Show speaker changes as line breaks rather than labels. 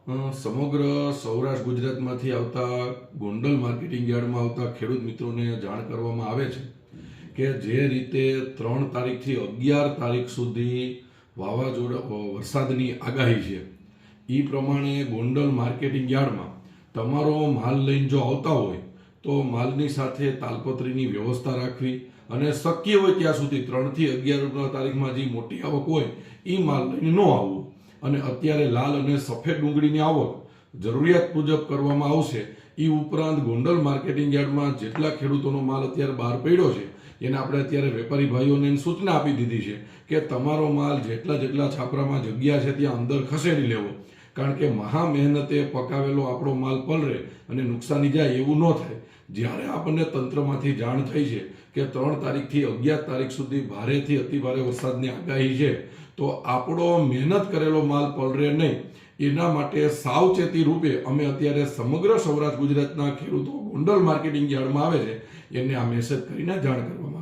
સમગ્ર સૌરાષ્ટ્ર ગુજરાતમાંથી આવતા ગોંડલ માર્કેટિંગ યાર્ડમાં આવતા ખેડૂત મિત્રોને જાણ કરવામાં આવે છે કે જે રીતે 3 તારીખથી 11 તારીખ સુધી વાવાઝોડા વરસાદની આગાહી છે એ પ્રમાણે ગોંડલ માર્કેટિંગ યાર્ડમાં તમારો માલ લઈને જો આવતા હોય તો માલની સાથે તાલપત્રીની વ્યવસ્થા રાખવી અને શક્ય હોય ત્યાં સુધી 3 થી 11 તારીખમાં જે મોટી આવક હોય એ માલ લઈને ન આવવું. અને અત્યારે લાલ અને સફેદ ડુંગળીની આવક જરૂરિયાત મુજબ કરવામાં આવશે. એ ઉપરાંત ગોંડલ માર્કેટિંગ યાર્ડમાં જેટલા ખેડૂતોનો માલ અત્યારે બહાર પડ્યો છે એને આપણે અત્યારે વેપારી ભાઈઓને સૂચના આપી દીધી છે કે તમારો માલ જેટલા છાપરામાં જગ્યા છે ત્યાં અંદર ખસેડી લેવો, કારણ કે મહા મહેનતે પકાવેલો આપણો માલ પલળે અને નુકસાની જાય એવું ન થાય. જ્યારે આપણને તંત્રમાંથી જાણ થઈ છે કે 3 તારીખથી 11 તારીખ સુધી ભારેથી અતિભારે વરસાદની આગાહી છે, તો આપણો મહેનત કરેલો માલ પલળે નહીં એના માટે સાવચેતી રૂપે અમે અત્યારે સમગ્ર સૌરાષ્ટ્ર ગુજરાતના ખેડૂતો ગોંડલ માર્કેટિંગ યાર્ડમાં આવે છે એને આ મેસેજ કરીને જાણ કરવામાં